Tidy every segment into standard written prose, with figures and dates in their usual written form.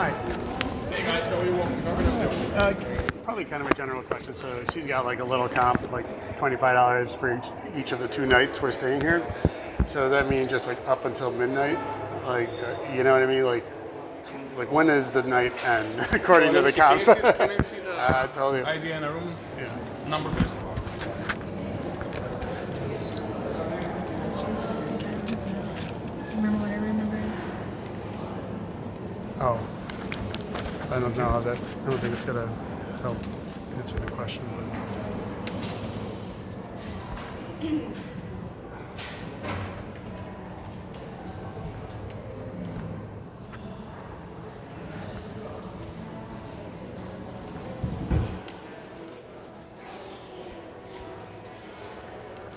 Hi. Hey guys, how are you? Probably kind of a general question. So she's got like a little comp, like $25 for each of the 2 nights we're staying here. So that means just like up until midnight, like you know what I mean? Like when does the night end according to the comps? Can I see the I told you. ID in a room? Yeah. Number, please. Remember what her room number is? Oh, I don't know how that. I don't think it's gonna help answer the question, but.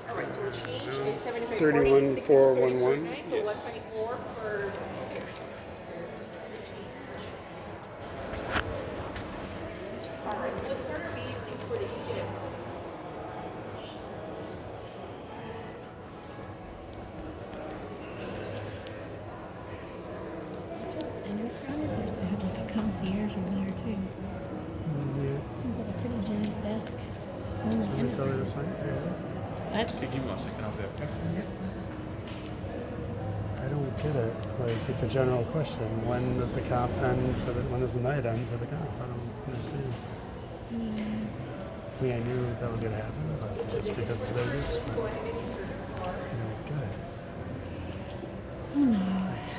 All right, so we'll change is 31,411. So 124 for. All right, what card are we using for the easy access? Just enterprise, or does it have like a concierge over there too? Yeah. Seems like a pretty giant desk. It's only Let me tell you the enterprise. sign. What? Okay, give me 1 second, I'll be okay. I don't get it. Like, it's a general question. When does the comp end for the? When does the night end for the comp? I don't understand. I mean, I knew that was gonna happen, but just because it's Vegas, but I don't get it. Who knows?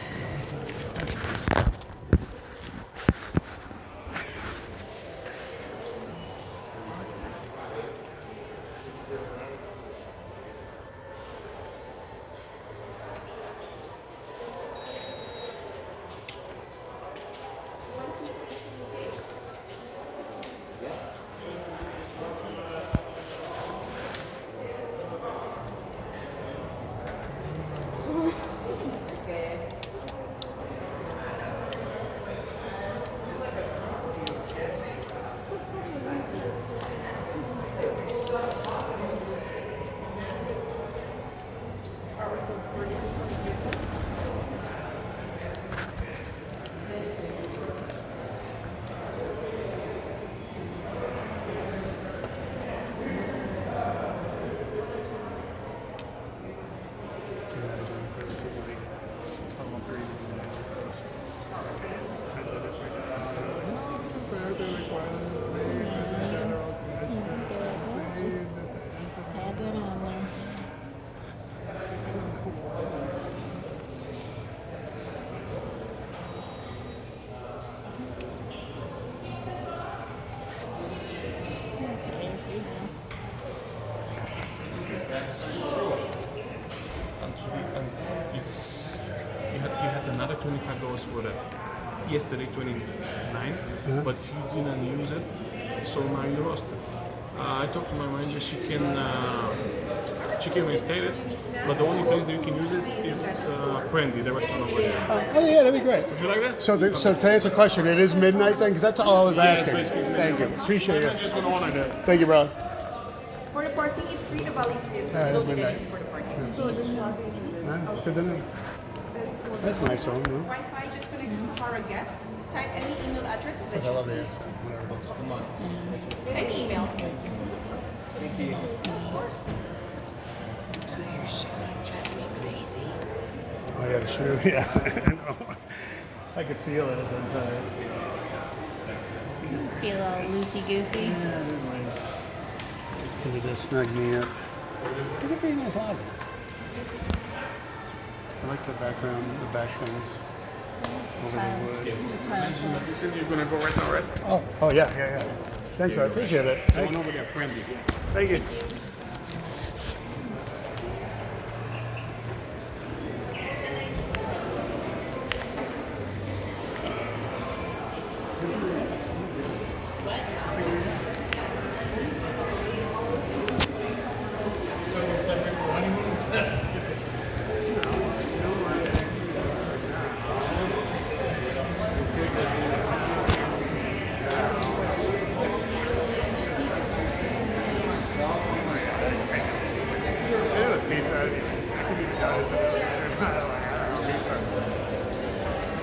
Add that on there. And it's you had another $25 for the yesterday 29, but you didn't use it, so now you lost it. I talked to my manager. She can reinstate it, but the only place that you can use it is Brandy, the restaurant over there. Oh yeah, that'd be great. Would you like that? So to answer the question, it is midnight then, because that's all I was asking. basically Thank you. midnight. Appreciate I'm it. just gonna honor that. Thank you, brother. For the parking, it's free. The valley's free. Yeah, So it's don't need midnight. anything for the parking. It's good to know. That's nice of them. Wi-Fi, just connect to Sahara guest. Type any email address and Because I love the accent, whatever it is. any email. Tire showing driving me crazy. Oh yeah, the shoe. Yeah, I know. I could feel it as I'm tired. Feel all loosey goosey. Yeah, it is nice. Can you just snug me up? It's a pretty nice lobby. I like the background, the back things over the wood. The tile floors. You said you're gonna go right now, right? Oh yeah. Thanks, I appreciate it. Going Thanks. over there, Brandy. Thank you.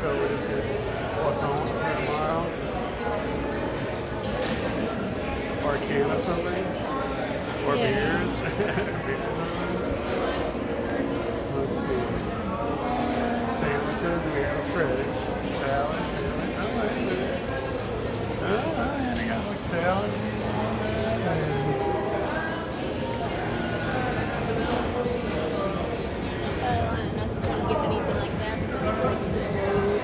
So it is good. walk home for tomorrow. Or a can of something. Or beers. Let's see. Sandwiches, and we have a fridge. Salads, and I like it. Oh, and I got like salad. I don't necessarily get anything like that because it's like food,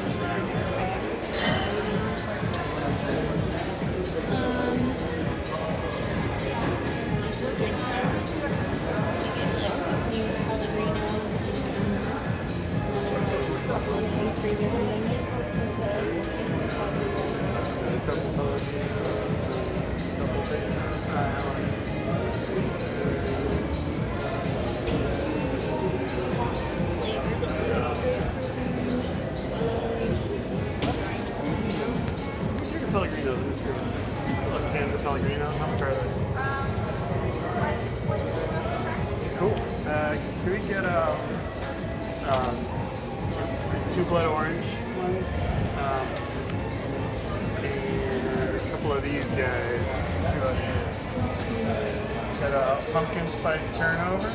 just like packs of food, Pellegrinos, I'm just gonna look cans of Pellegrino. How much are they? Cool. Can we get two blood orange ones? And a couple of these guys. Two of these. Got a pumpkin spice turnover.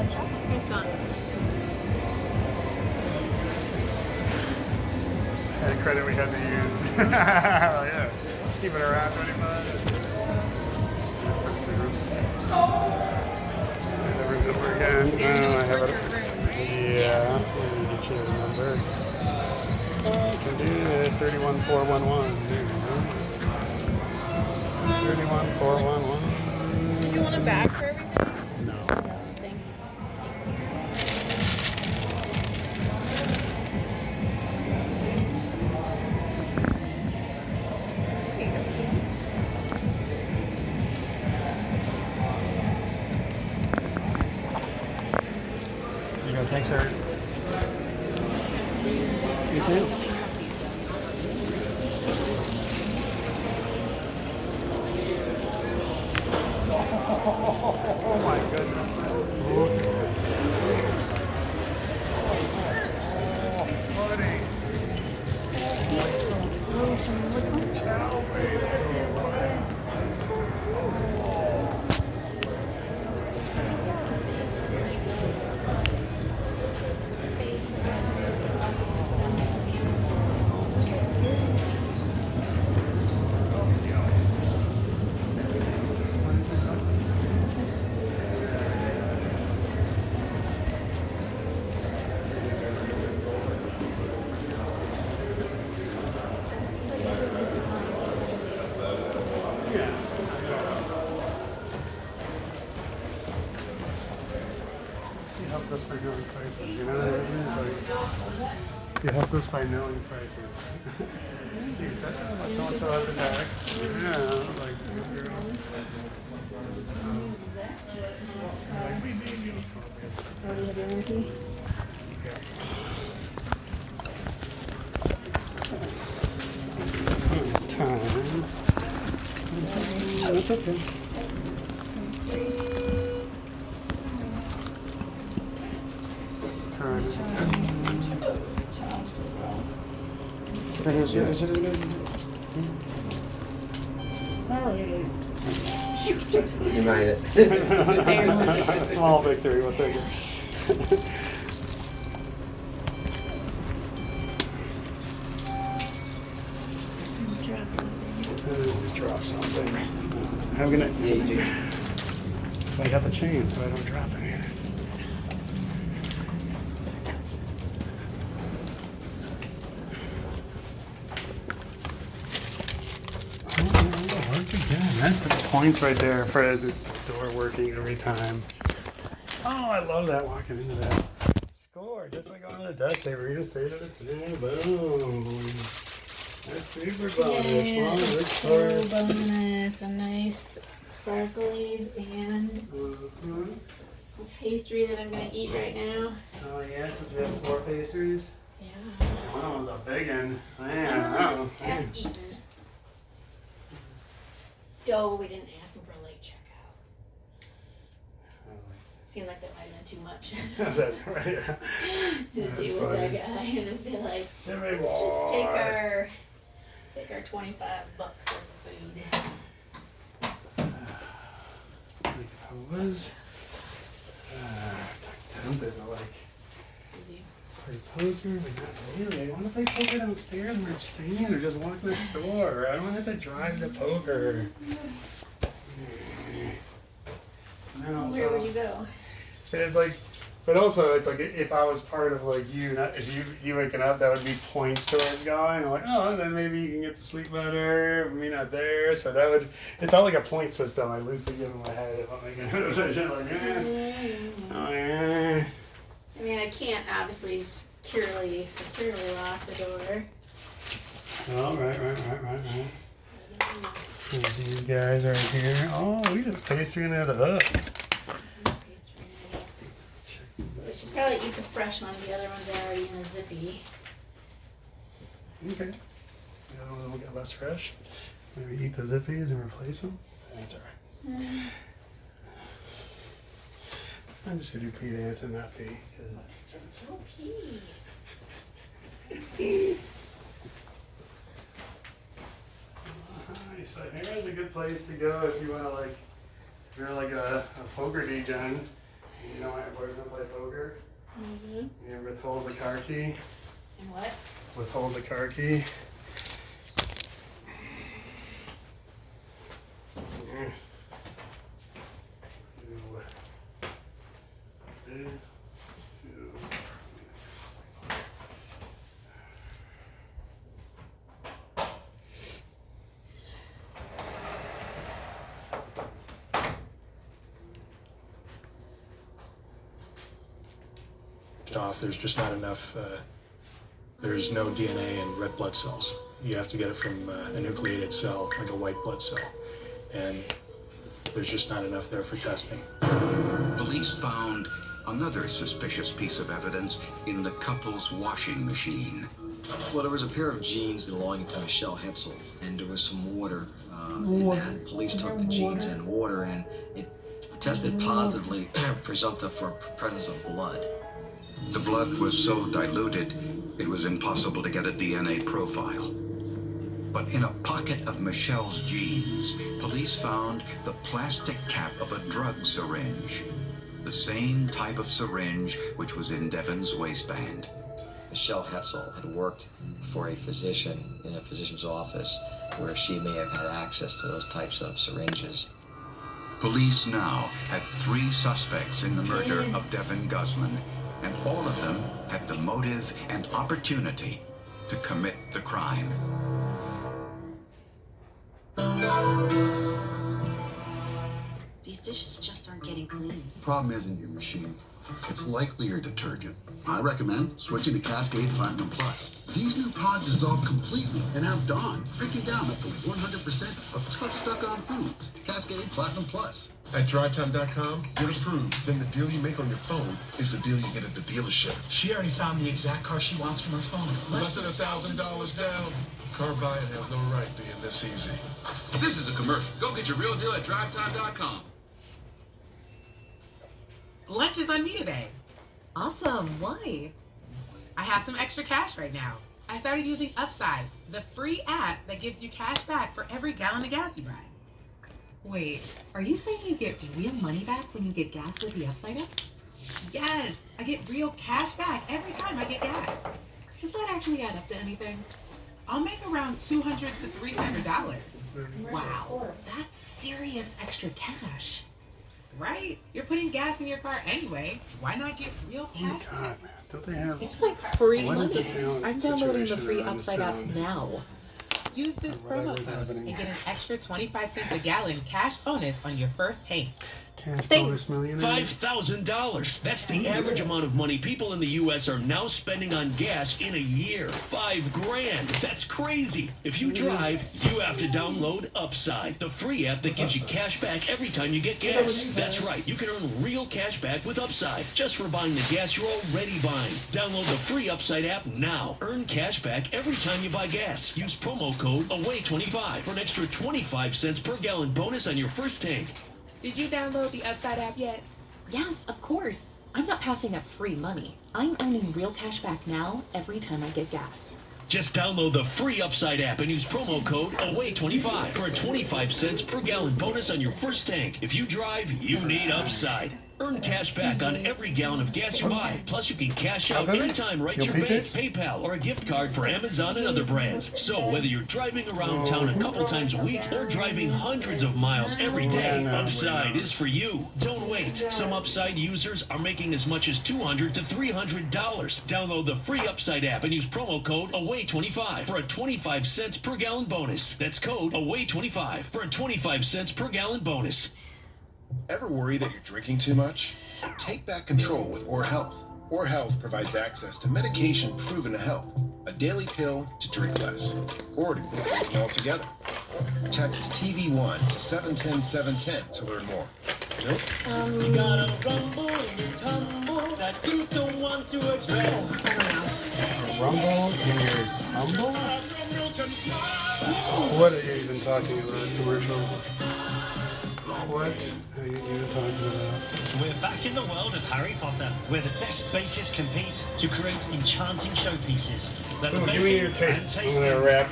chocolate croissant. Any credit we had to use. Yeah. Keep it around 25. Never number again. I have it. Yeah. Let me get you the number. I can do it. 31411. There you go. 31411. Do you want a bag for everything? No. Thanks. Thank you. Here you go. You go. Thanks, Eric. You too. Oh my goodness. Oh, buddy. Like some frozen chow, baby. You helped us by knowing prices, you know what I mean? It's like, you helped us by knowing prices. Geez, that's so much about the tax. Yeah, like, like we need you. Oh, you have your own key? Time. That's okay. You made it. Small victory, we'll take it. Just drop something. Have a good night. Yeah, you do. I got the chain so I don't drop anything. Oh, work again. That's the points right there for the door working every time. Oh, I love that walking into that. Score, just like on the desk, they reinstated it. Yeah, boom. That's super bonus. Yeah, Wow, it's that's so first. bonus. A nice sparklies and a pastry that I'm gonna eat right now. Oh yeah, since we have 4 pastries. Yeah. One of them's a big one. Man, Oh, oh, half eaten. Dough, we didn't ask him for a late checkout. seemed like that might have been too much. That's right. Yeah. To That's do with funny. that guy and just be like, Give me just more. take our $25 worth of food. Like if I was tempted to like play poker, but not really. I want to play poker downstairs where I'm staying, or just walk next door. I don't want to have to drive to poker. And then also, Where would you go? it's like, but also it's like if I was part of like you, not if you waking up, that would be points towards going. I'm like, oh, then maybe you can get to sleep better. Me not there, so that would. It's all like a point system. I loosely give in my head if I'm making a decision. Like, oh yeah. I mean, I can't obviously securely lock the door. Oh, right. These guys right here. Oh, we just pastrying it up. So we should probably eat the fresh ones. The other ones are already in a zippy. Okay. The other one will get less fresh. Maybe eat the zippies and replace them. That's all right. I'm just gonna do P dance and not P. So pee. Nice. Like, here's a good place to go if you want to like, if you're like a poker degen. You don't want your boyfriend to play poker. Mm-hmm. You withhold the car key. And what? Withhold the car key. Off, there's just not enough, there's no DNA in red blood cells. You have to get it from a nucleated cell, like a white blood cell. And there's just not enough there for testing. Police found another suspicious piece of evidence in the couple's washing machine. Well, there was a pair of jeans belonging to Michelle Hetzel, and there was some water in that. Police took the jeans and water, and it tested positively presumptive for presence of blood. The blood was so diluted, it was impossible to get a DNA profile. But in a pocket of Michelle's jeans, police found the plastic cap of a drug syringe. The same type of syringe which was in Devon's waistband. Michelle Hetzel had worked for a physician in a physician's office where she may have had access to those types of syringes. Police now had 3 suspects in the murder of Devon Guzman, and all of them had the motive and opportunity to commit the crime. These dishes just aren't getting clean. Problem isn't your machine. It's likely your detergent. I recommend switching to Cascade Platinum Plus. These new pods dissolve completely and have Dawn breaking down up to 100% of tough stuck-on foods. Cascade Platinum Plus. At DriveTime.com, you're approved. Then the deal you make on your phone is the deal you get at the dealership. She already found the exact car she wants from her phone. Less than $1,000 down. Car buying has no right being this easy. This is a commercial. Go get your real deal at DriveTime.com. Lunch is on me today. Awesome. Why? I have some extra cash right now. I started using Upside, the free app that gives you cash back for every gallon of gas you buy. Wait, are you saying you get real money back when you get gas with the Upside app? Yes, I get real cash back every time I get gas. Does that actually add up to anything? I'll make around $200 to $300. Wow, that's serious extra cash. Right? You're putting gas in your car anyway. Why not get real cash? God, man. Don't they have... It's like free What is money. the town I'm downloading the situation free around this Upside app town? now. Use this Or whatever's promo code happening. and get an extra 25 cents a gallon cash bonus on your first tank. Cash bonus millionaire. $5,000. That's the average amount of money people in the U.S. are now spending on gas in a year. $5,000. That's crazy. If you drive, you have to download Upside, the free app that gives you cash back every time you get gas. That's right. You can earn real cash back with Upside just for buying the gas you're already buying. Download the free Upside app now. Earn cash back every time you buy gas. Use promo code AWAY25 for an extra 25 cents per gallon bonus on your first tank. Did you download the Upside app yet? Yes, of course. I'm not passing up free money. I'm earning real cash back now every time I get gas. Just download the free Upside app and use promo code AWAY25 for a 25 cents per gallon bonus on your first tank. If you drive, you need Upside. Earn cash back on every gallon of gas you buy. Plus, you can cash out anytime right to your bank, PayPal, or a gift card for Amazon and other brands. So whether you're driving around town a couple times a week or driving hundreds of miles every day, Upside is for you. Don't wait. Some Upside users are making as much as $200 to $300. Download the free Upside app and use promo code AWAY25 for a 25 cents per gallon bonus. That's code AWAY25 for a 25 cents per gallon bonus. Ever worry that you're drinking too much? Take back control with Or Health. Or Health provides access to medication proven to help. A daily pill to drink less, or to quit drinking altogether. Text TV1 to 710-710 to learn more. Nope. You gotta rumble in your tumble that you don't want to address. Rumble in your tumble? What are you even talking about, commercial? What are you even talking about? We're back in the world of Harry Potter, where the best bakers compete to create enchanting showpieces. Give me your tape. I'm gonna wrap.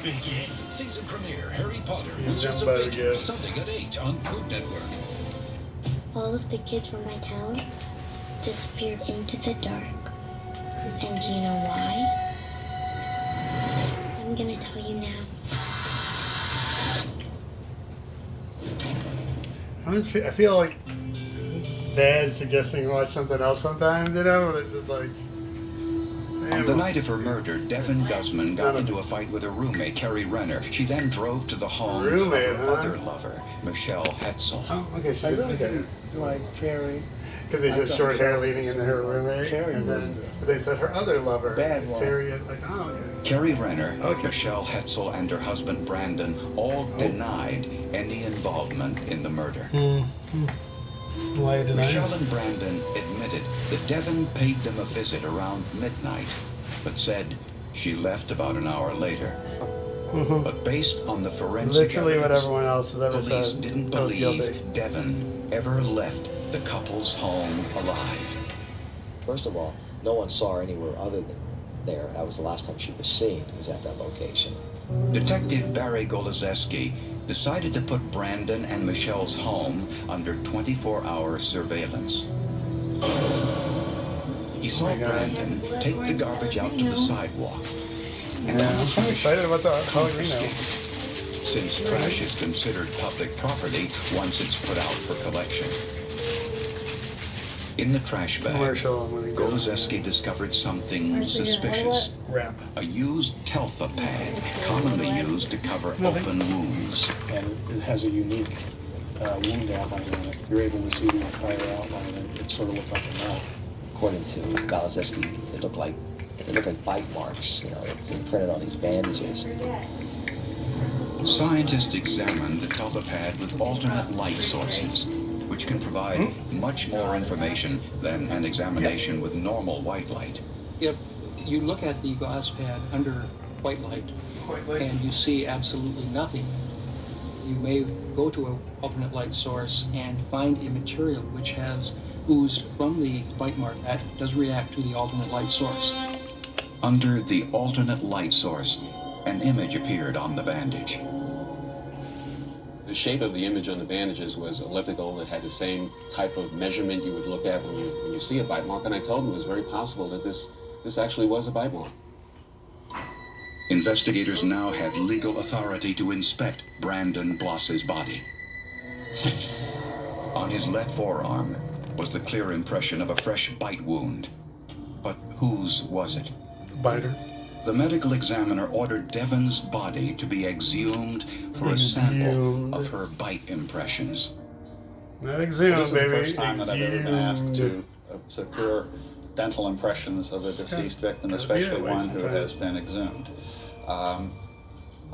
Season premiere Harry Potter Yeah, Wizards of better Baking, guess. Sunday at 8 on Food Network. All of the kids from my town disappeared into the dark. And do you know why? I'm gonna tell you now. I feel like bad suggesting watch something else sometimes, you know, but it's just like... On the night of her murder, Devin Guzman got into a fight with her roommate, Carrie Renner. She then drove to the home of her other lover, Michelle Hetzel. Oh, okay, she did okay. Like Carrie. Because they had short hair leading into her roommate, and then they said her other lover, Terry, like, oh, okay. Carrie Renner, Michelle Hetzel, and her husband Brandon all denied any involvement in the murder. Why denied? Michelle and Brandon admitted that Devin paid them a visit around midnight, but said she left about an hour later. But based on the forensic Literally what evidence, everyone else has ever police said, didn't I was believe guilty. Devin ever left the couple's home alive. First of all, no one saw her anywhere other than there. That was the last time she was seen, was at that location. Detective Barry Golozeski decided to put Brandon and Michelle's home under 24-hour surveillance. He saw Brandon take the garbage out to the sidewalk. And I'm excited about the Pellegrino. Since trash is considered public property once it's put out for collection. In the trash bag, Golozeski discovered something suspicious. A used Telfa pad, commonly used to cover open wounds. And it has a unique wound outline on it. You're able to see the entire outline, and it sort of looked like a mouth. According to Golozeski, it looked like bite marks. You know, it's imprinted on these bandages. Scientists examined the Telfa pad with alternate light sources, which can provide much more information than an examination with normal white light. If you look at the glass pad under white light and you see absolutely nothing, you may go to an alternate light source and find a material which has oozed from the bite mark that does react to the alternate light source. Under the alternate light source, an image appeared on the bandage. The shape of the image on the bandages was elliptical. It had the same type of measurement you would look at when you see a bite mark, and I told him it was very possible that this actually was a bite mark. Investigators now had legal authority to inspect Brandon Bloss's body. On his left forearm was the clear impression of a fresh bite wound. But whose was it? The biter. The medical examiner ordered Devin's body to be exhumed for a sample of her bite impressions. Not exhumed, This is the baby. first time that I've ever been asked to Exhumed. secure dental impressions of a deceased victim, especially one who has been exhumed.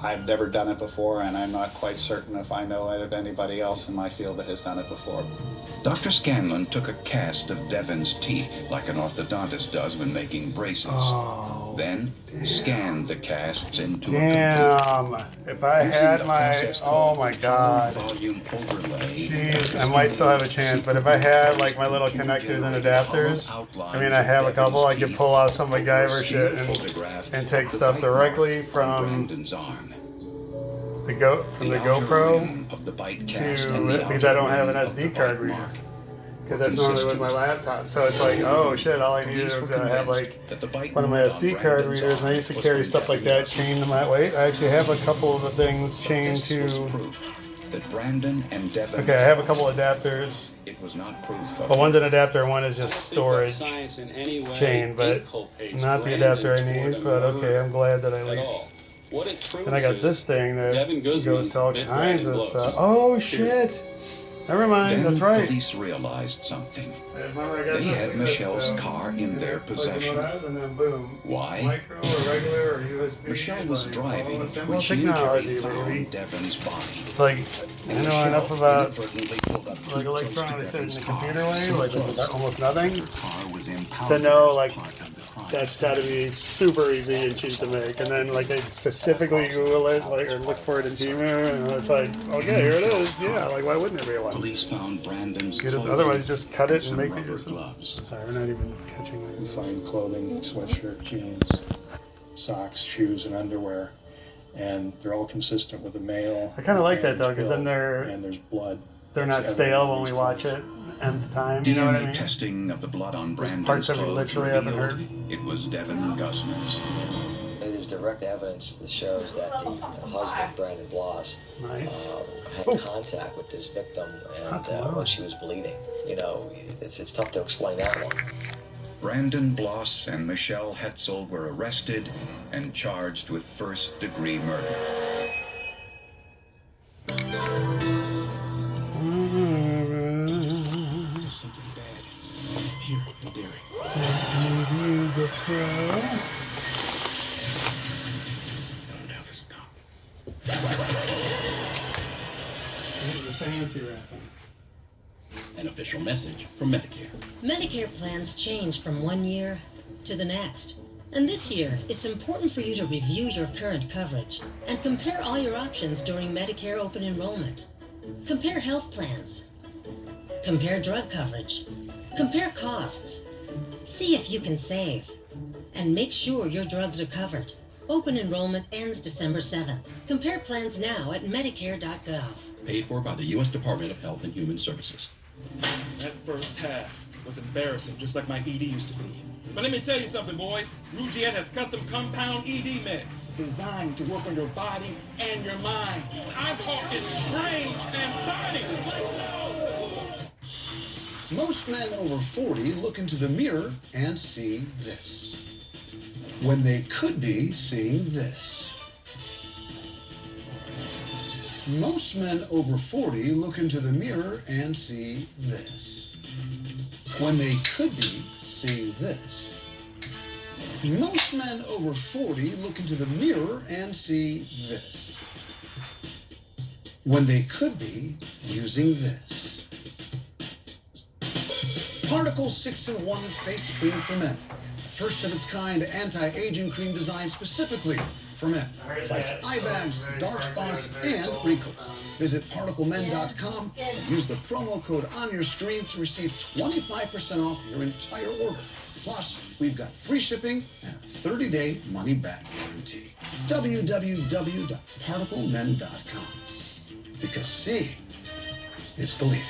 I've never done it before, and I'm not quite certain if I know of anybody else in my field that has done it before. Dr. Scanlon took a cast of Devin's teeth like an orthodontist does when making braces. Oh. Then scan the casts into Damn. If I had my, oh my god. volume overlay. Jeez, I might still have a chance, but if I had like my little connectors and adapters, I mean I have a couple, I could pull out some MacGyver shit and take stuff directly from the GoPro to, because I don't have an SD card reader. Because that's normally with my laptop. So it's like, oh shit, all I needed to have like one of my SD card readers, and I used to carry stuff like that chained to my weight. I actually have a couple of the things chained to. Okay, I have a couple adapters. It was not proof. But one's an adapter, one is just storage chain, but not the adapter I need. But okay, I'm glad that I at least. And I got this thing that goes to all kinds of stuff. Oh shit! Never mind, Then that's right. Police realized something. They had Michelle's car in their possession. And then boom. Why? Micro or regular or USB. Michelle was driving when well, she technology, found baby. Devon's body. Like, I And know Michelle enough about inadvertently pulled up like two electronics in Devon's the car computer way, so like close. with almost nothing. Her car was To impounded know as like part of the crime. that's got to be super easy and cheap to make, and then like they specifically Google it, like or look for it in Temu, and it's like, okay, here it is. Yeah, like why wouldn't there be one? Police found Brandon's Otherwise, just cut it and some make it rubber yourself. gloves. Sorry, we're not even catching You it. find clothing, sweatshirt, jeans, socks, shoes, and underwear, and they're all consistent with the male. I kind of like that though, because then and there's blood. they're that's not evident stale in when these we watch clothes. it at the time. You know what I DNA mean? testing of the blood on There's Brandon's parts that we clothes literally haven't revealed heard. it was Devon Gusner's. It is direct evidence that shows that the husband, Brandon Bloss, Nice. had contact with this victim and when she was bleeding. You know, it's tough to explain that one. Brandon Bloss and Michelle Hetzel were arrested and charged with first-degree murder. There's something bad here in Derry. The fancy wrapping. An official message from Medicare. Medicare plans change from one year to the next. And this year, it's important for you to review your current coverage and compare all your options during Medicare open enrollment. Compare health plans. Compare drug coverage. Compare costs. See if you can save. And make sure your drugs are covered. Open enrollment ends December 7th. Compare plans now at Medicare.gov. Paid for by the U.S. Department of Health and Human Services. That first half was embarrassing, just like my ED used to be. But let me tell you something, boys. Rougiette has custom compound ED mix designed to work on your body and your mind. I'm talking brain and body. Let's go. Most men over 40 look into the mirror and see this, when they could be seeing this. Most men over 40 look into the mirror and see this, when they could be seeing this. Most men over 40 look into the mirror and see this, when they could be using this. Particle 6-in-1 Face Cream for Men. First of its kind anti-aging cream designed specifically for men. Fights eye bags, dark spots, and wrinkles. Visit particlemen.com and use the promo code on your screen to receive 25% off your entire order. Plus, we've got free shipping and a 30-day money-back guarantee. www.particlemen.com. Because seeing is believing.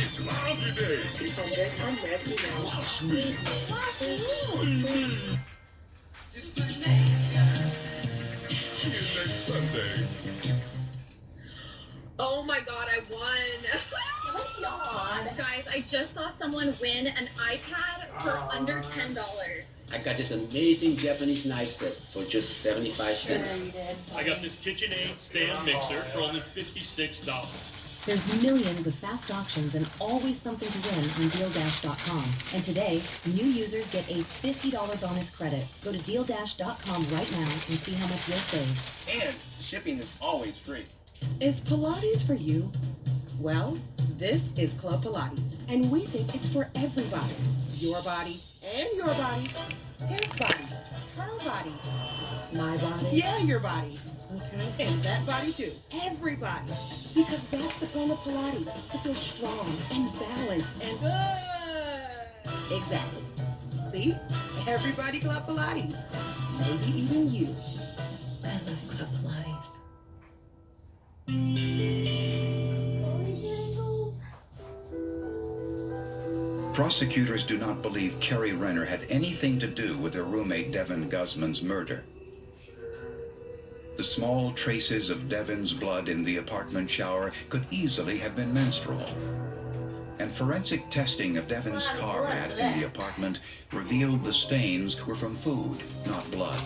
It's laundry day. 200 unread emails. Wash me. See you next Sunday. Oh my god, I won. Guys, I just saw someone win an iPad for under $10. I got this amazing Japanese knife set for just 75 cents. I got this KitchenAid stand mixer for only $56. There's millions of fast auctions and always something to win on DealDash.com. And today, new users get a $50 bonus credit. Go to DealDash.com right now and see how much you'll save. And shipping is always free. Is Pilates for you? Well, This is Club Pilates, and we think it's for everybody. Your body and your body. His body, her body. My body? Yeah, your body. Okay. And that body too. Everybody. Because that's the point of Pilates, to feel strong and balanced and good. Exactly. See? Everybody Club Pilates. Maybe even you. I love Club Pilates. Prosecutors do not believe Kerry Renner had anything to do with her roommate Devin Guzman's murder. The small traces of Devin's blood in the apartment shower could easily have been menstrual. And forensic testing of Devin's car mat in the apartment revealed the stains were from food, not blood.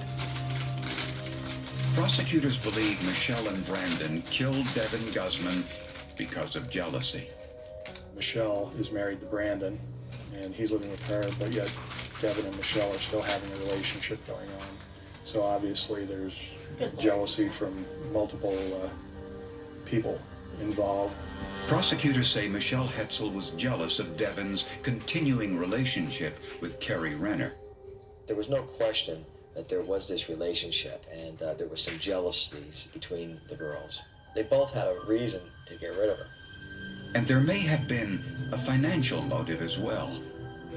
Prosecutors believe Michelle and Brandon killed Devin Guzman because of jealousy. Michelle is married to Brandon, and he's living with her, but yet Devin and Michelle are still having a relationship going on. So obviously there's jealousy from multiple people involved. Prosecutors say Michelle Hetzel was jealous of Devin's continuing relationship with Kerry Renner. There was no question that there was this relationship, and there were some jealousies between the girls. They both had a reason to get rid of her. And there may have been a financial motive as well.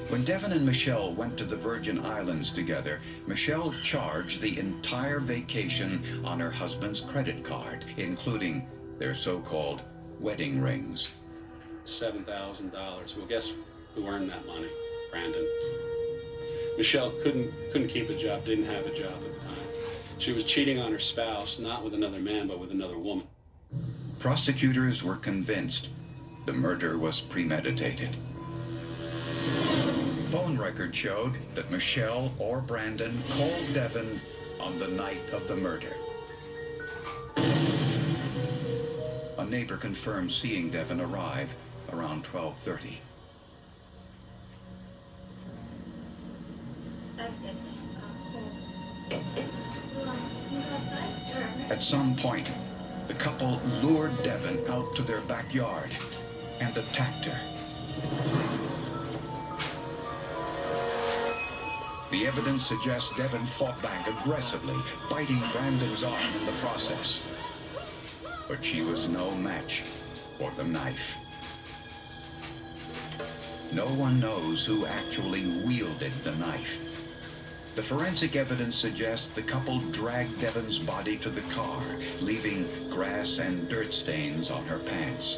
When Devin and Michelle went to the Virgin Islands together, Michelle charged the entire vacation on her husband's credit card, including their so-called wedding rings. $7,000. Well, guess who earned that money? Brandon. Michelle couldn't keep a job, didn't have a job at the time. She was cheating on her spouse, not with another man, but with another woman. Prosecutors were convinced the murder was premeditated. Phone records showed that Michelle or Brandon called Devin on the night of the murder. A neighbor confirmed seeing Devin arrive around 12:30. At some point, the couple lured Devin out to their backyard and attacked her. The evidence suggests Devin fought back aggressively, biting Brandon's arm in the process. But she was no match for the knife. No one knows who actually wielded the knife. The forensic evidence suggests the couple dragged Devin's body to the car, leaving grass and dirt stains on her pants.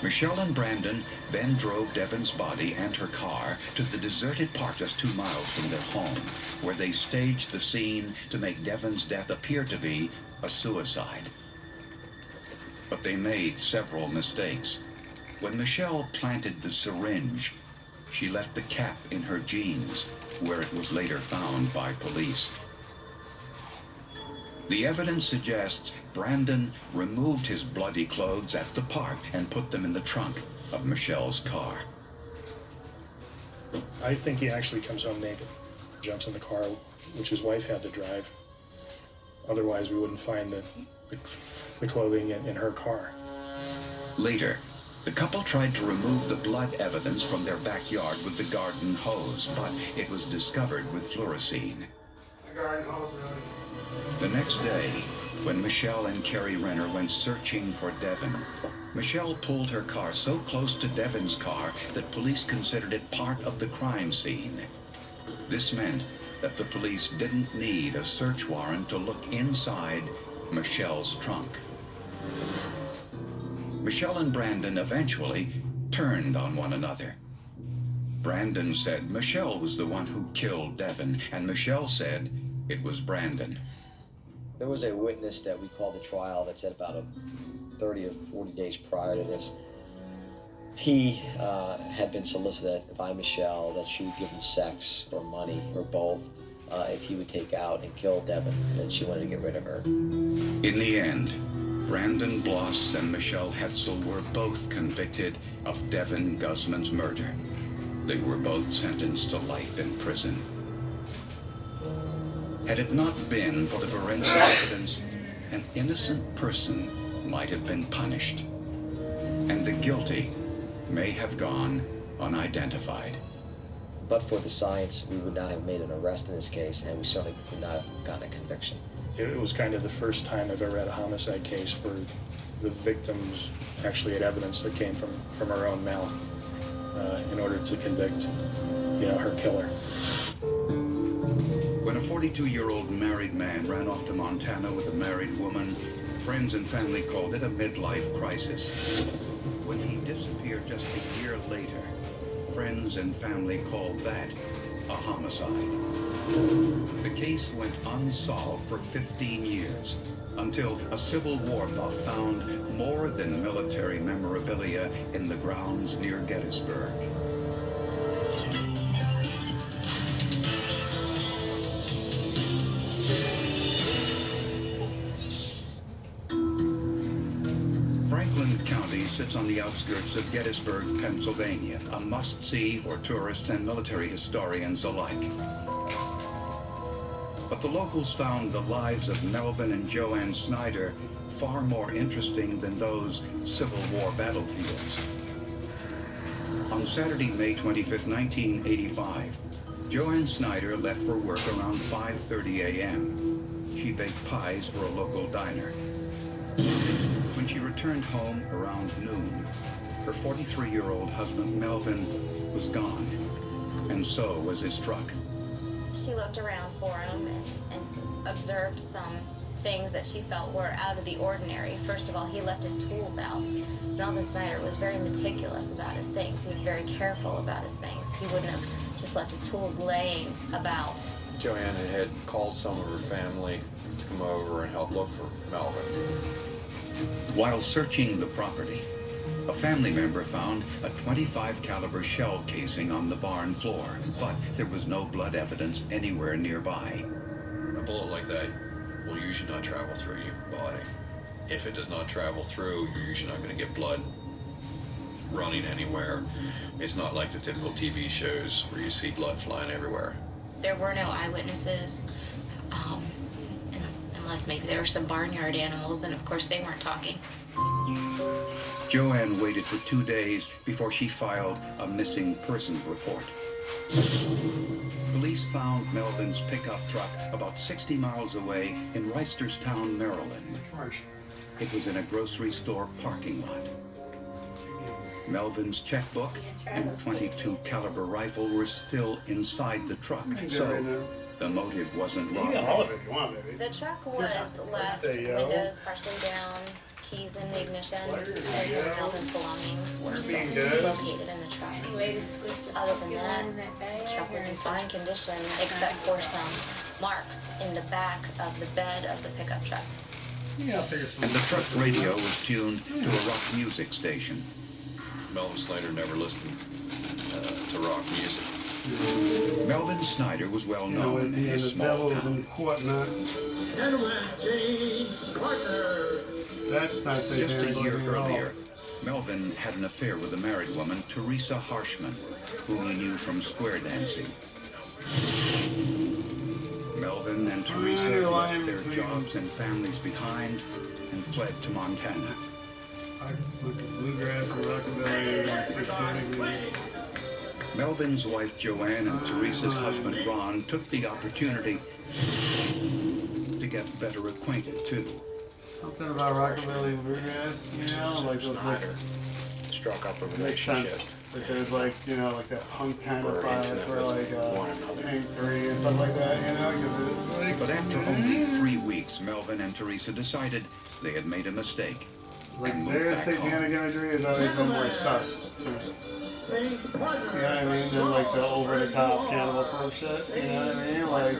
Michelle and Brandon then drove Devin's body and her car to the deserted park just 2 miles from their home, where they staged the scene to make Devin's death appear to be a suicide. But they made several mistakes. When Michelle planted the syringe, she left the cap in her jeans, where it was later found by police. The evidence suggests Brandon removed his bloody clothes at the park and put them in the trunk of Michelle's car. I think he actually comes home naked, jumps in the car, which his wife had to drive. Otherwise, we wouldn't find the clothing in her car. Later, the couple tried to remove the blood evidence from their backyard with the garden hose, but it was discovered with fluorescein. The next day, when Michelle and Kerry Renner went searching for Devin, Michelle pulled her car so close to Devin's car that police considered it part of the crime scene. This meant that the police didn't need a search warrant to look inside Michelle's trunk. Michelle and Brandon eventually turned on one another. Brandon said Michelle was the one who killed Devin, and Michelle said it was Brandon. There was a witness that we called the trial that said about 30 or 40 days prior to this, he had been solicited by Michelle that she would give him sex or money or both if he would take out and kill Devin, and she wanted to get rid of her. In the end, Brandon Bloss and Michelle Hetzel were both convicted of Devin Guzman's murder. They were both sentenced to life in prison. Had it not been for the forensic evidence, an innocent person might have been punished. And the guilty may have gone unidentified. But for the science, we would not have made an arrest in this case, and we certainly would not have gotten a conviction. It was kind of the first time I've ever had a homicide case where the victims actually had evidence that came from her own mouth in order to convict, her killer. When a 42-year-old married man ran off to Montana with a married woman, friends and family called it a midlife crisis. When he disappeared just a year later, friends and family called that a homicide. The case went unsolved for 15 years, until a Civil War buff found more than military memorabilia in the grounds near Gettysburg. Franklin County sits on the outskirts of Gettysburg, Pennsylvania, a must-see for tourists and military historians alike. But the locals found the lives of Melvin and Joanne Snyder far more interesting than those Civil War battlefields. On Saturday, May 25, 1985, Joanne Snyder left for work around 5:30 a.m. She baked pies for a local diner. When she returned home around noon, her 43-year-old husband, Melvin, was gone, and so was his truck. She looked around for him and observed some things that she felt were out of the ordinary. First of all, he left his tools out. Melvin Snyder was very meticulous about his things. He was very careful about his things. He wouldn't have just left his tools laying about. Joanne had called some of her family to come over and help look for Melvin. While searching the property, a family member found a .25 caliber shell casing on the barn floor, but there was no blood evidence anywhere nearby. A bullet like that will usually not travel through your body. If it does not travel through, you're usually not going to get blood running anywhere. It's not like the typical TV shows where you see blood flying everywhere. There were no eyewitnesses, unless maybe there were some barnyard animals, and of course they weren't talking. Joanne waited for 2 days before she filed a missing persons report. Police found Melvin's pickup truck about 60 miles away in Reisterstown, Maryland. It was in a grocery store parking lot. Melvin's checkbook and .22 caliber rifle were still inside the truck, so the motive wasn't wrong. You can get all of it if you want, baby. The truck was left, windows partially down, keys in the ignition, and some of Melvin's belongings were still located in the truck. Other than that, the truck was in fine condition, except for some marks in the back of the bed of the pickup truck. Yeah, I'll figure some. And the truck radio was tuned to a rock music station. Melvin Snyder never listened to rock music. Melvin Snyder was well known in his small town. And whatnot. That's not Just a satanic year at all. earlier, Melvin had an affair with a married woman, Teresa Harshman, whom he knew from square dancing. Melvin and Teresa left their jobs and families behind and fled to Montana. I look at bluegrass and rockabilly and satanic. Melvin's wife Joanne and Teresa's husband Ron took the opportunity to get better acquainted too. Something about rockabilly and bluegrass, like those struck up a makes relationship. sense. Like there's like that punk kind of vibe for Hank Free and stuff like that, because it's like. But after only 3 weeks, Melvin and Teresa decided they had made a mistake. Like and moved their back satanic home. imagery has always been more sus. You know what I mean? Than like the over-the-top Cannibal Corpse shit. You know what I mean? Like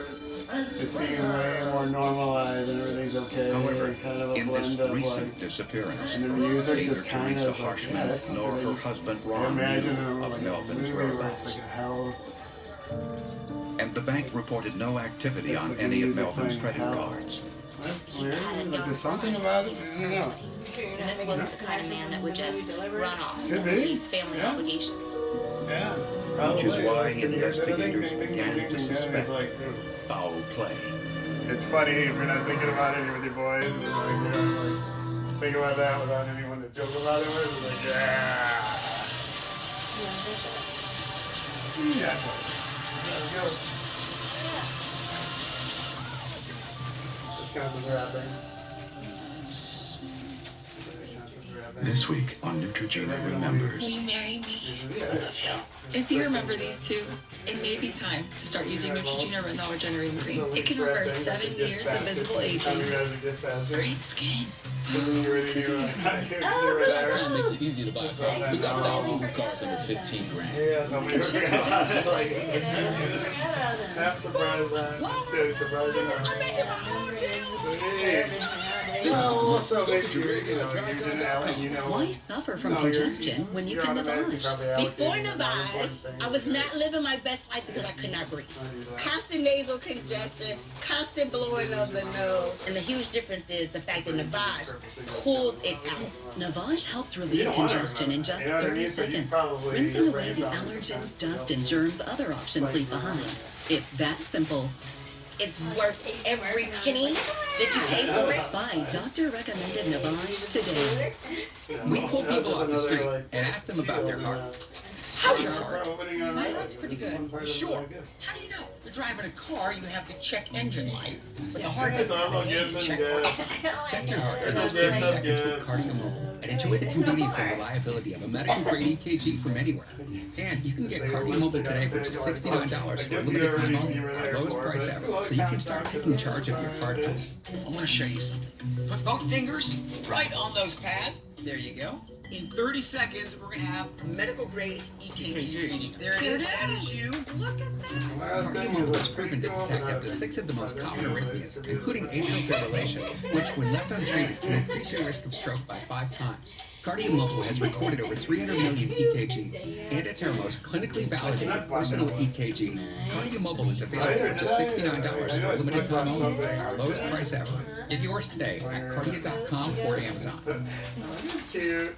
it seems way more normalized and everything's okay. However, and kind of a in this blend of recent disappearance, and the music neither just kind Teresa of like, Harshman that's nor something her that husband you Ron imagine knew in of like Melvin's a movie where it's whereabouts. like a hell. And the bank reported no activity It's on like a any of music Melvin's thing, credit hell. cards. That's weird. Like there's something about it. I don't know. And this wasn't the kind of man that would just run off Could and be. leave family Yeah. obligations. Yeah. Which is Probably, why like, investigators ding, ding, ding, began ding, to ding, suspect it's like, foul play. it's funny if you're not thinking about it, you're with your boys, and it's like, think about that without anyone to joke about it with. It's like, yeah. Exactly. Let's go. This counts as rapping. This week on Neutrogena Remembers. Will you marry me? If you remember these two, it may be time to start using Neutrogena Retinol Regenerating Cream. It can reverse 7 years of visible aging. Great skin. Time makes it easy to buy a car. We got thousands of cars under 15 grand. Half surprised also maybe you're in LA, Why suffer from congestion when you can Navage? Before Navage, I was not living my best life because I could not breathe. Constant nasal congestion, constant blowing of the nose. And the huge difference is the fact that Navage pulls it out. Navage helps relieve congestion in just 30 seconds, rinsing away the allergens, dust, and germs other options leave behind. It's that simple. It's worth every penny that you pay for it. Buy doctor-recommended Navage today. We pull people off the street and ask them about their hearts. How's your heart? My heart's pretty good. Sure. How do you know? You're driving a car, you have the check engine light. But the heart doesn't have any check light. Check your heart in just 30 seconds with Cardio Mobile and enjoy the convenience and reliability of a medical-grade EKG from anywhere. And you can get Cardio Mobile today for just $69 for a limited time only, our lowest price ever, so you can start taking charge of your heart health. I want to show you something. Put both fingers right on those pads. There you go. In 30 seconds, we're going to have medical-grade EKG reading. There it is. That is you. Look at that. Cardio Mobile is proven to detect up to 6 of the most common arrhythmias, including atrial fibrillation, which, when left untreated, can increase your risk of stroke by 5 times. Cardio Mobile has recorded over 300 million EKGs, and it's our most clinically validated personal EKG. Cardio Mobile is available for just $69 for a limited time only, our lowest price ever. Get yours today at cardio.com or Amazon. Cute.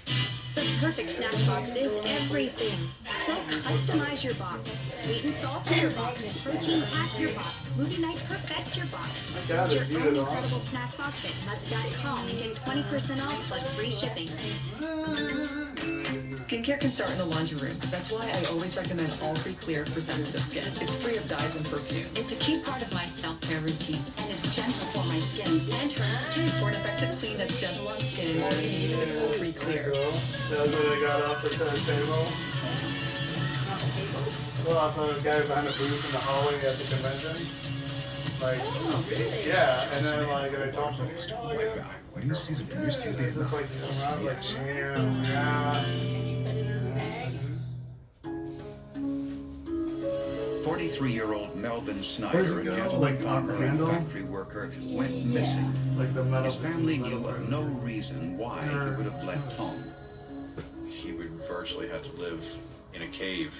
The perfect snack box is everything. So customize your box. Sweet and salty your box. Protein pack your box. Movie night perfect your box. Get your own incredible snack box at nuts.com and get 20% off plus free shipping. Skincare can start in the laundry room. That's why I always recommend All Free Clear for sensitive skin. It's free of dyes and perfumes. It's a key part of my self-care routine, and it's gentle for my skin And hers too. For an effective clean that's gentle on skin, all you need is All Free Clear. That's what they got off the table. Well, off a guy behind a booth in the hallway at the convention. Like, really? Yeah, and then like, and I told him, New season premieres Tuesday it's just like, I'm like, damn, yeah. 43-year-old Melvin Where's Snyder, it a go? gentleman Like, farmer and handle? factory worker, went missing. Like the metal. His family knew of no reason why he would have left home. He would virtually have to live in a cave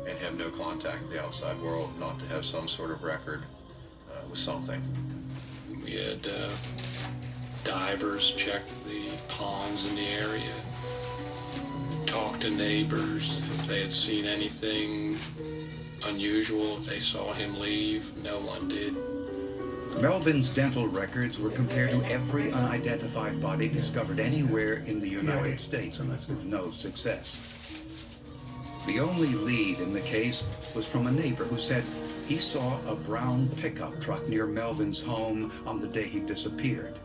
and have no contact with the outside world, not to have some sort of record with something. We had divers check the ponds in the area, talk to neighbors if they had seen anything unusual, if they saw him leave. No one did. Melvin's dental records were compared to every unidentified body discovered anywhere in the United States, with no success. The only lead in the case was from a neighbor who said he saw a brown pickup truck near Melvin's home on the day he disappeared.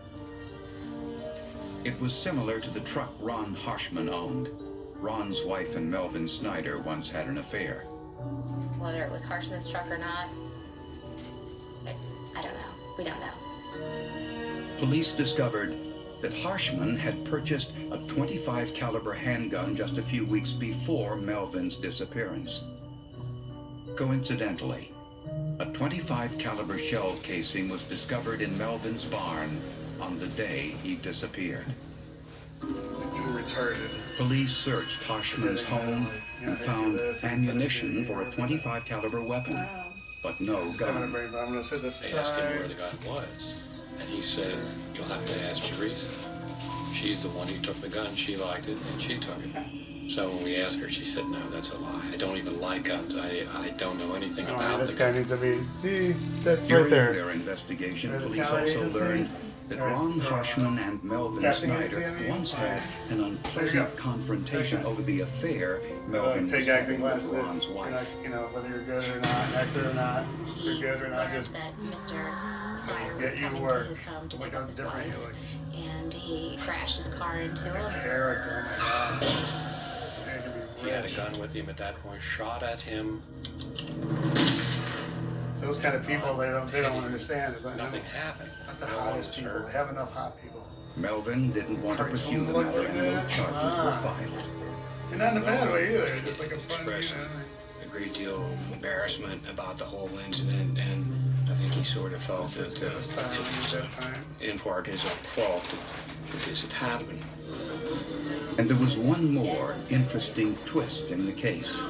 It was similar to the truck Ron Harshman owned. Ron's wife and Melvin Snyder once had an affair. Whether it was Harshman's truck or not, I don't know. We don't know. Police discovered that Harshman had purchased a .25 caliber handgun just a few weeks before Melvin's disappearance. Coincidentally, a .25 caliber shell casing was discovered in Melvin's barn on the day he disappeared. Retarded. Police searched Harshman's home and found ammunition for a .25 caliber weapon, but no gun. I'm gonna set this They asked him where the gun was, and he said, "You'll have to ask Teresa. She's the one who took the gun. She liked it, and she took it." So when we asked her, she said, "No, that's a lie. I don't even like guns. I don't know anything about this the guy gun." needs to be. See, that's During right there. their investigation, There's police talent also agency. learned that Ron Harshman and Melvin Snyder once had an unpleasant confrontation over the affair Melvin was having with Ron's wife. Whether you're good or not, an actor or not, you're good or not, just that Mr. Snyder was get you coming work. to his home to Look pick how up his different wife, you look. and he crashed his car into him. Character, oh my God. He had a gun with him at that point, shot at him. So those kind of people, they don't understand. It's like, Nothing happened. Not the hottest people. They have enough hot people. Melvin didn't want to pursue the matter, and no charges were filed. And not in a bad way either. Just like a fun, A great deal of embarrassment about the whole incident, and I think he sort of felt that it was in part his own fault that this had happened. And there was one more interesting twist in the case.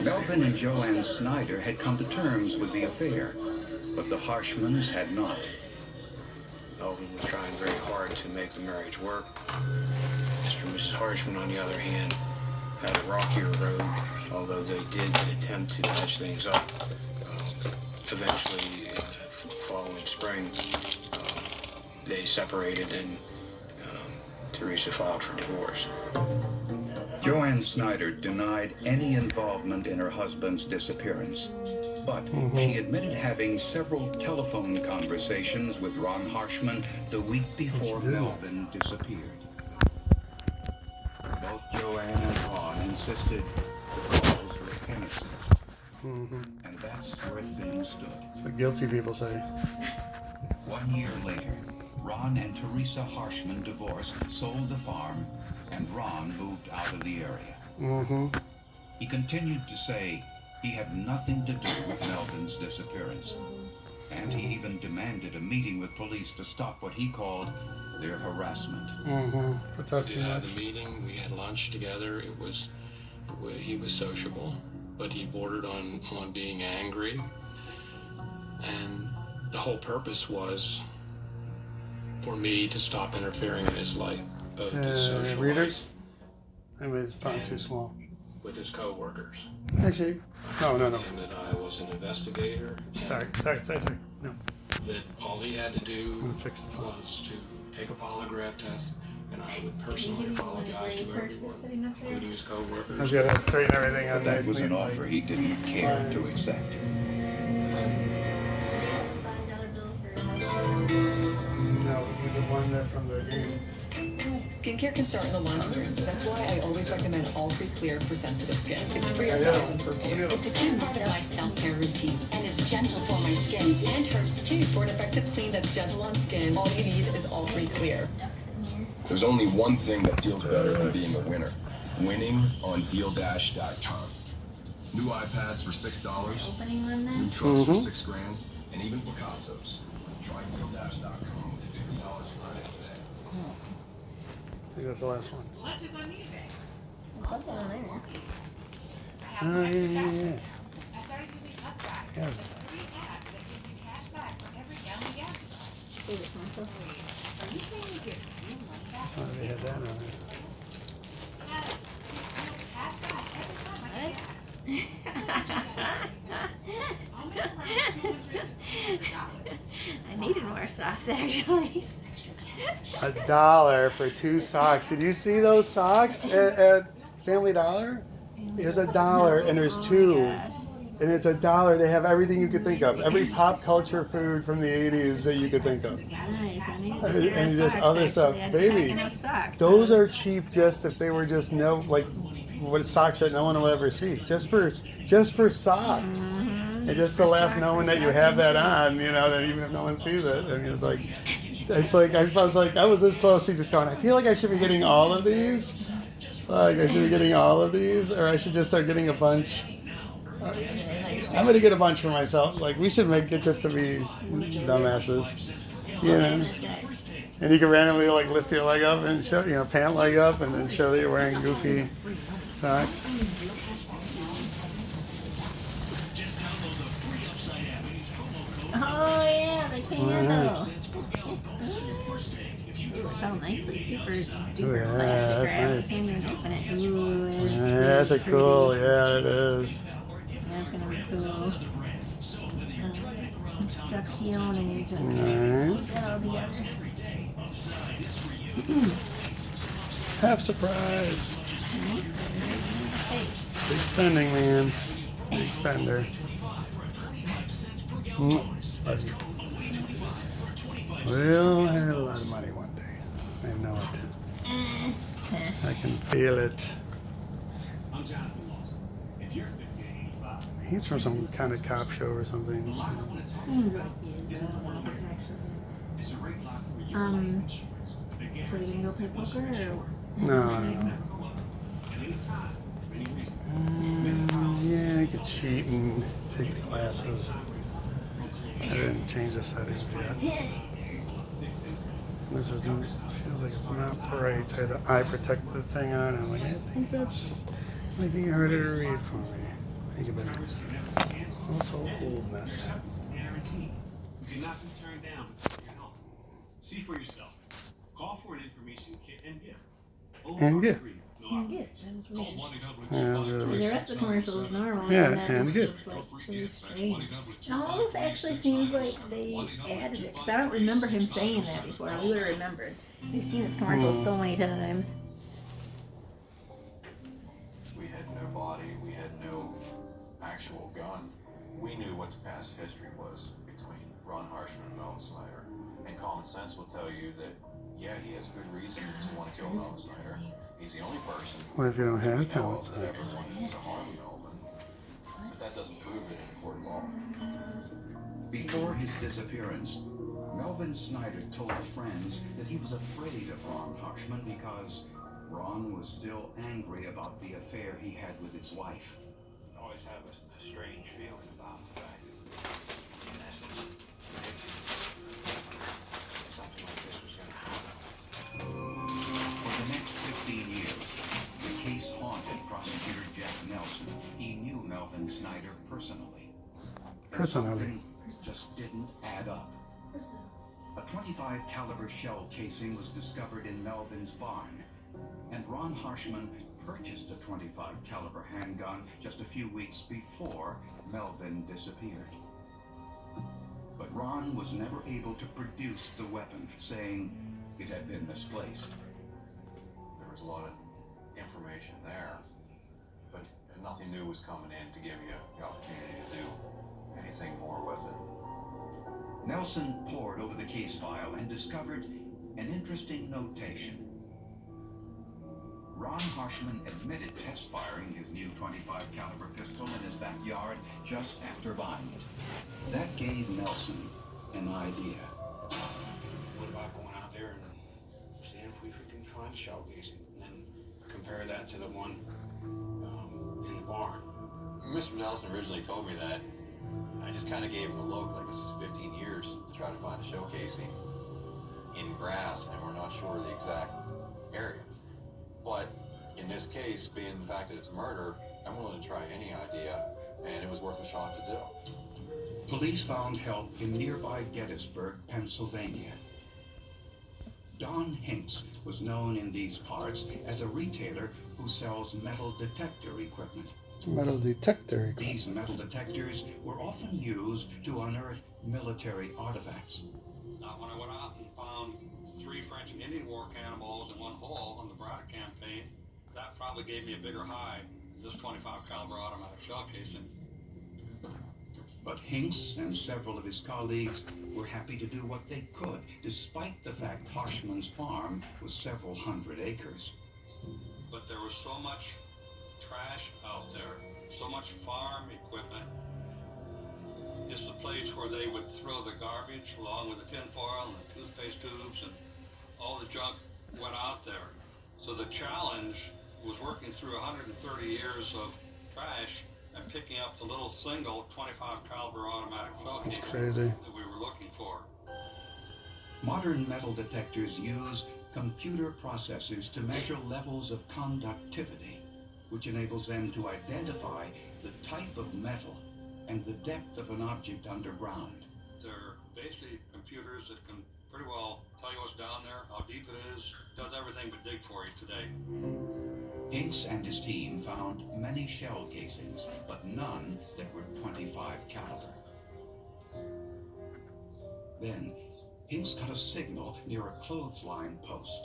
Melvin and Joanne Snyder had come to terms with the affair, but the Harshmans had not. Melvin was trying very hard to make the marriage work. Mr. and Mrs. Harshman, on the other hand, had a rockier road, although they did attempt to patch things up. Eventually, in the following spring, they separated and Teresa filed for divorce. Joanne Snyder denied any involvement in her husband's disappearance, but she admitted having several telephone conversations with Ron Harshman the week before Melvin disappeared. Both Joanne and Ron insisted the calls were innocent. And that's where things stood. That's what guilty people say. 1 year later, Ron and Teresa Harshman divorced, sold the farm, and Ron moved out of the area. He continued to say he had nothing to do with Melvin's disappearance. And he even demanded a meeting with police to stop what he called their harassment. Protesting We had much. the meeting, we had lunch together. He was sociable, but he bordered on being angry. And the whole purpose was for me to stop interfering in his life, both his social Readers? life I mean, it's font too small. with his co-workers. Actually, no. And that I was an investigator. Sorry. No. That all he had to do I'm gonna fix the font. was to take a polygraph test, and I would personally apologize to everyone, including his co-workers. I was gonna straighten everything out. That was an offer he didn't care to accept. No, the one that from the game. Skincare can start in the laundry room. That's why I always recommend All Free Clear for sensitive skin. It's free of dyes and perfume. It's a key part of my self-care routine and is gentle for my skin and hers too. For an effective clean that's gentle on skin, all you need is All Free Clear. There's only one thing that feels better than being a winner. Winning on DealDash.com. New iPads for $6, new trucks for $6 grand, and even Picassos. Try DealDash.com with $50 credit today. I think that's the last one. Lunch is on eBay. What's on there? Oh, yeah. I started using Upside. Yeah. It's a free app that gives you cash back for every gallon of gas you buy. Are you saying you get real money back? That's why they had that on there. Cash back every time I get gas. I needed more socks, actually. $1 for 2 socks. Did you see those socks at Family Dollar? There's $1 and there's 2. And it's $1. They have everything you could think of. Every pop culture food from the 80s that you could think of. Nice. And just other stuff. Baby, those are cheap just if they were just what socks that no one will ever see. Just for socks. And just to laugh knowing that you have that on, that even if no one sees it. I mean, I was this close to just going, I feel like I should be getting all of these. Like, I should be getting all of these, or I should just start getting a bunch. I'm going to get a bunch for myself. Like, we should make it just to be dumbasses. And you can randomly, lift your leg up and show, pant leg up, and then show that you're wearing goofy socks. Oh yeah, the candle. It's all nicely super duper plastic wrap. Nice. You can't even open it. Ooh, That's a cool, yeah, it is. That's gonna be cool. instrucciones and Nice. put that all together. Half surprise. Face. Big spending, man. Big spender. Love you. We'll have a lot of money one day. I know it. I can feel it. He's from some kind of cop show or something. Seems like he is, but I don't know if it's actually him. So you gonna go play poker or? No. Yeah, I could cheat and take the classes. I didn't change the settings yet. This is feels like it's not bright. I had an eye protective thing on. I'm like, I think that's making it harder to read for me. Thank you, baby. Also, oldness. You cannot be turned down for your help. See for yourself. Call for an information kit and gift. And gift. And gift. That was weird. Yeah, The rest of the commercial is normal. Yeah, and that and was gift. just like really strange. It almost actually seems like they added it because I don't remember him saying that before. We would have remembered. We've seen this commercial so many times. We had no body, we had no actual gun. We knew what the past history was between Ron Harshman and Melvin Snyder. And common sense will tell you that, yeah, he has good reason to want to kill Melvin Snyder. He's the only person. What if you don't have common that ever sense? wanted to harm Melvin. But that doesn't prove it in court of law. Before his disappearance, Melvin Snyder told friends that he was afraid of Ron Harshman because Ron was still angry about the affair he had with his wife. I always have a strange feeling about the fact that, in essence, something like this was going to happen. For the next 15 years, the case haunted prosecutor Jeff Nelson. He knew Melvin Snyder personally. Personally. Just didn't add up. A .25 caliber shell casing was discovered in Melvin's barn, and Ron Harshman purchased a .25 caliber handgun just a few weeks before Melvin disappeared. But Ron was never able to produce the weapon, saying it had been misplaced. There was a lot of information there, but nothing new was coming in to give you the opportunity to do anything more with it. Nelson pored over the case file and discovered an interesting notation. Ron Harshman admitted test firing his new .25 caliber pistol in his backyard just after buying it. That gave Nelson an idea. What about going out there and seeing if we can find a shell casing, and then compare that to the one in the barn? Mr. Nelson originally told me that. I just kind of gave him a look, like this is 15 years to try to find a shell casing in grass, and we're not sure of the exact area. But in this case, being the fact that it's murder, I'm willing to try any idea, and it was worth a shot to do. Police found help in nearby Gettysburg, Pennsylvania. Don Hinks was known in these parts as a retailer who sells metal detector equipment. Metal detector equipment. These metal detectors were often used to unearth military artifacts. Now, when I went out and found 3 French and Indian War cannonballs in one hole on the Braddock campaign, that probably gave me a bigger high than this .25 caliber automatic shell casing. But Hinks and several of his colleagues were happy to do what they could, despite the fact Harshman's farm was several hundred acres. But there was so much trash out there, so much farm equipment. It's the place where they would throw the garbage along with the tin foil and the toothpaste tubes, and all the junk went out there. So the challenge was working through 130 years of trash and picking up the little single .25 caliber automatic shell That's casing crazy. that we were looking for. Modern metal detectors use computer processors to measure levels of conductivity, which enables them to identify the type of metal and the depth of an object underground. They're basically computers that can pretty well tell you what's down there, how deep it is, does everything but dig for you today. Hinks and his team found many shell casings, but none that were .25 caliber. Then, Hinks got a signal near a clothesline post.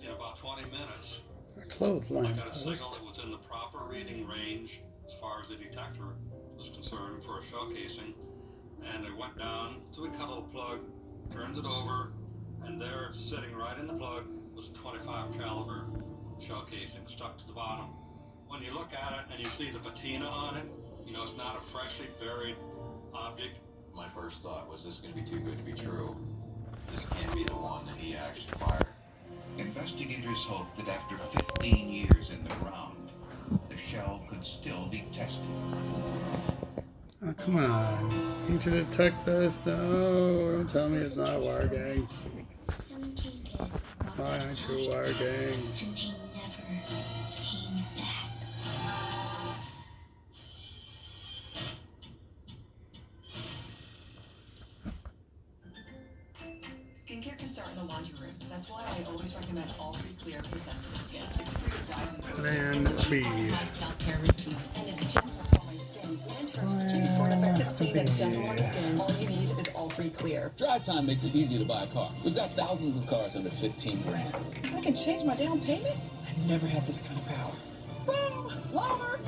In about 20 minutes, A I clothesline got a signal post. that was in the proper reading range as far as the detector was concerned for a shell casing. And I went down to the cut little plug, turned it over, and there, sitting right in the plug, was a 25 caliber shell casing stuck to the bottom. When you look at it and you see the patina on it, you know it's not a freshly buried object. My first thought was, this is going to be too good to be true. This can't be the one that he actually fired. Investigators hoped that after 15 years in the ground, the shell could still be tested. Oh, come on. Can't you detect this? No, don't tell me it's not War Gang. Why aren't you War Gang? Skincare can start in the laundry room. That's why I always recommend All Free Clear for sensitive skin. It's free of dyes and Plan B. my self-care routine, and it's gentle for my skin and her skin. For an effective clean and gentle on skin, all you need is All Free Clear. Drive Time makes it easier to buy a car. We've got thousands of cars under 15 grand. I can change my down payment? I've never had this kind of power. Boom! Lower!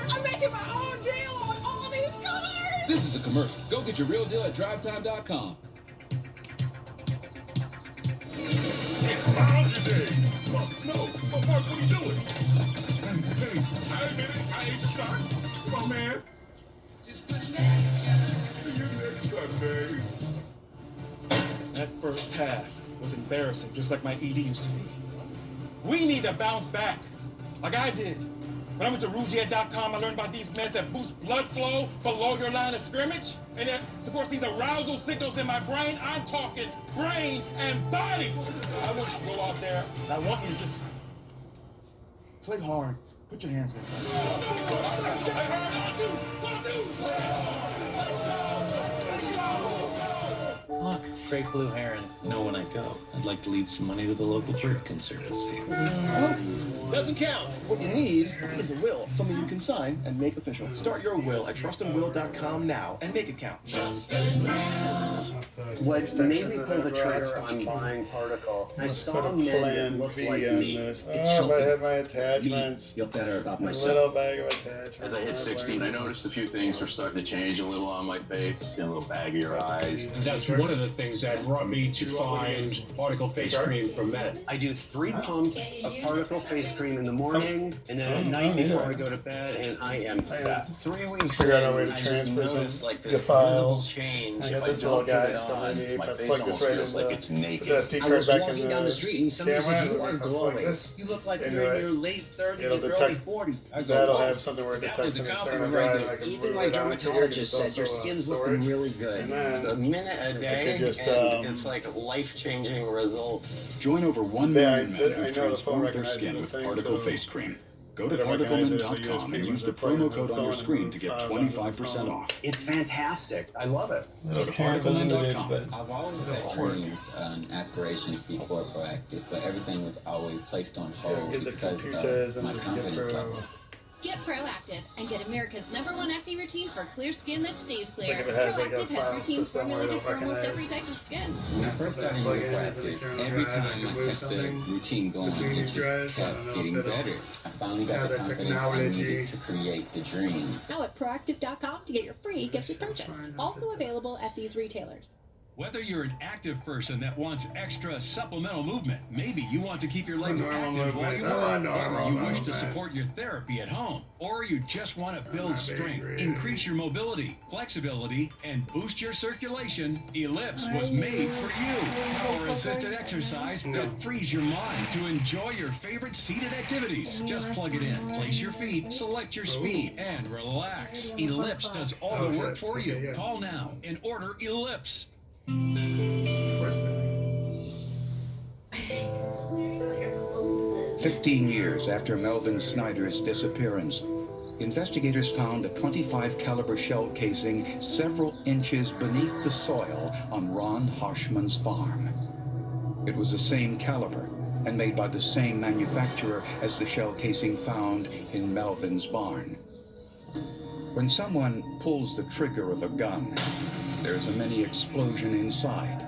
I'm making my own deal on all these cars! This is a commercial. Go get your real deal at drivetime.com. It's laundry day. Oh, no. Oh, Mark, what are you doing? Hey, I admit it. I ate your socks. Come on, man. See you next Sunday. That first half was embarrassing, just like my ED used to be. We need to bounce back, like I did. When I went to Rougier.com, I learned about these meds that boost blood flow below your line of scrimmage, and that supports these arousal signals in my brain. I'm talking brain and body. I want you to go out there, and I want you to just play hard. Put your hands in. Look, great blue heron. You know, when I go, I'd like to leave some money to the local bird conservancy. Doesn't count. What you need is a will, something you can sign and make official. Start your will at trustandwill.com now and make it count. What made me pull the trigger on buying Particle, I saw men that looked like me. Oh, I had my attachments. Feel better about A myself. little bag of attachments. As I hit 16, I noticed a few things were starting to change a little on my face, a little baggier eyes. And that's one of the things that brought me to find Particle Face Cream from Med. I do 3 pumps of Particle Face Cream in the morning, and then at night before I go to bed, and I am set. 3 weeks Figure out a way in, to I just transfer noticed some like your this visible files. change. I If got I this little don't put guy, it so on, maybe if my I face plug almost this right feels in like the, it's naked. put the SD I card was back in walking down the street and somebody camera, said, "You are and if I plug glowing. this You look like into you're in it, your late 30s it'll or early detect- 40s." I go, That'll "Oh, have something where it that detects was a an compliment external right drive. there. I can Even move my it onto here, dermatologist it's said your also, skin's storage. looking really good. And then A minute a it day, could just, and it's like life-changing results. Join over 1 Yeah, million men I know who've the phone transformed their recognizes skin this with thing, Particle so Face Cream. Go to it'll recognize it as a particlemen.com and USB use the when they're promo plugging code on your the screen to get phone onto the 25% phone. off. It's fantastic. I love it. Go to Okay, limited, particlemen.com. but I've always had dreams and aspirations before Proactive, but everything was always placed on hold get the because computers of and my just get confidence through. level. Get Proactive and get America's #1 acne routine for clear skin that stays clear. Like if it has like a Proactive has file routines system where it'll formulated for almost recognize every type of skin. When I first started Plug using it into the Proactive, external every drive, time you I move kept the something routine going, between it these drives. just I don't kept know getting if it'll better. I finally got have the that confidence I technology. needed to create the dreams. Now at proactive.com to get your free gifted purchase. Also available at these retailers. Whether you're an active person that wants extra supplemental movement, maybe you want to keep your legs Normal active while you movement. work, Normal or you wish to movement. support your therapy at home, or you just want to build strength, increase your mobility, flexibility, and boost your circulation, Ellipse was made for you. Power-assisted exercise that frees your mind to enjoy your favorite seated activities. Just plug it in, place your feet, select your speed, and relax. Ellipse does all the work for you. Call now and order Ellipse. 15 years after Melvin Snyder's disappearance, investigators found a .25 caliber shell casing several inches beneath the soil on Ron Harshman's farm. It was the same caliber and made by the same manufacturer as the shell casing found in Melvin's barn. When someone pulls the trigger of a gun, There's a mini explosion inside.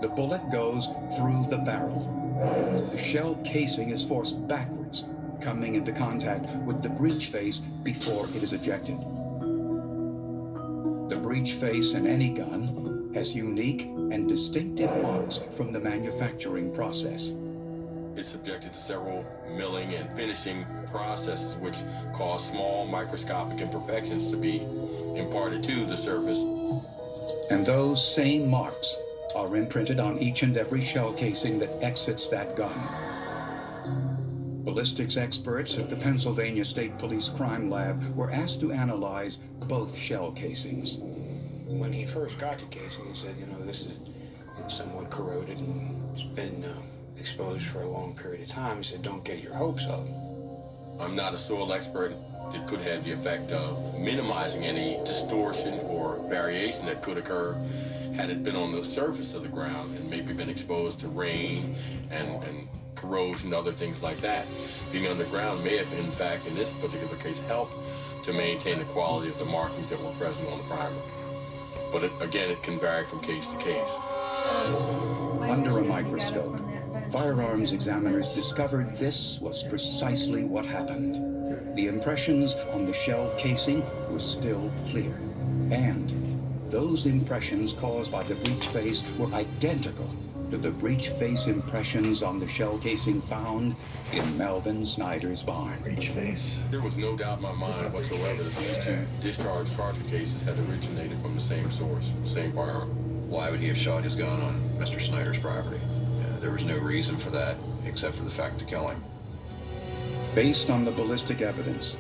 The bullet goes through the barrel. The shell casing is forced backwards, coming into contact with the breech face before it is ejected. The breech face in any gun has unique and distinctive marks from the manufacturing process. It's subjected to several milling and finishing processes which cause small microscopic imperfections to be imparted to the surface. And those same marks are imprinted on each and every shell casing that exits that gun. Ballistics experts at the Pennsylvania State Police Crime Lab were asked to analyze both shell casings. When he first got the casing, he said, this is somewhat corroded and it's been exposed for a long period of time. He said, don't get your hopes up. I'm not a soil expert. It could have the effect of minimizing any distortion or variation that could occur had it been on the surface of the ground and maybe been exposed to rain and corrosion, other things like that. Being underground may have, in fact, in this particular case, helped to maintain the quality of the markings that were present on the primer. But again, it can vary from case to case. Under a microscope, firearms examiners discovered this was precisely what happened. The impressions on the shell casing were still clear, and those impressions caused by the breech face were identical to the breech face impressions on the shell casing found in Melvin Snyder's barn. Breech face. There was no doubt in my mind whatsoever that these two discharge cartridge cases had originated from the same source, the same firearm. Why would he have shot his gun on Mr. Snyder's property? There was no reason for that except for the fact to kill him. Based on the ballistic evidence,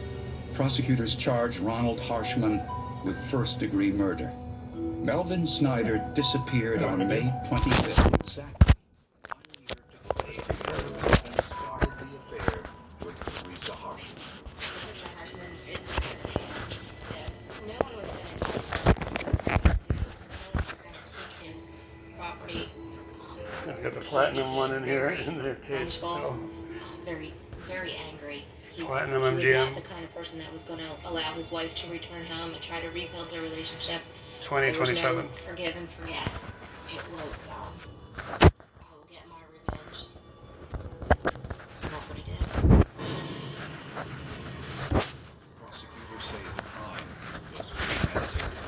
prosecutors charged Ronald Harshman with first-degree murder. Melvin Snyder disappeared on May 25th, exactly 1 year to the day Melvin started the affair with Teresa Harshman. Mr. Harshman is the kind of man that no one was going to take his property. I got the platinum one in here in the case still. Very, very angry. Platinum He was MGM. not the kind of person that was going to allow his wife to return home and try to rebuild their relationship. 2027. There was no forgive and forget. It was, I will get my revenge. And that's what he did. Prosecutors say the crime was premeditated.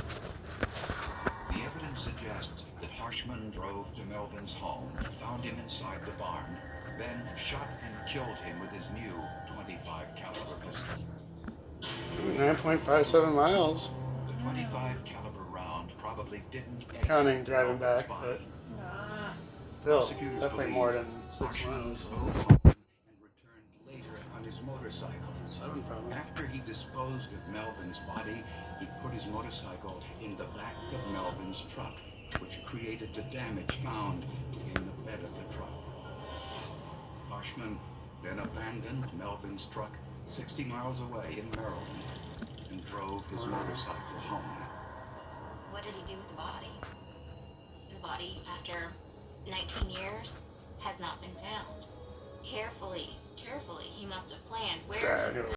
The evidence suggests that Harshman drove to Melvin's home, found him inside the barn, then shot and killed him with his new .25 caliber pistol. 9.57 miles. The .25 caliber round probably didn't Counting exit driving Melvin's back, body. but still, Prosecutors definitely believe more than 6 Harshman miles. drove home and returned later on his motorcycle. 7 probably. After he disposed of Melvin's body, he put his motorcycle in the back of Melvin's truck, which created the damage found in the bed of the truck. Harshman then abandoned Melvin's truck 60 miles away in Maryland and drove his motorcycle home. What did he do with the body? The body, after 19 years, has not been found. Carefully, he must have planned where he was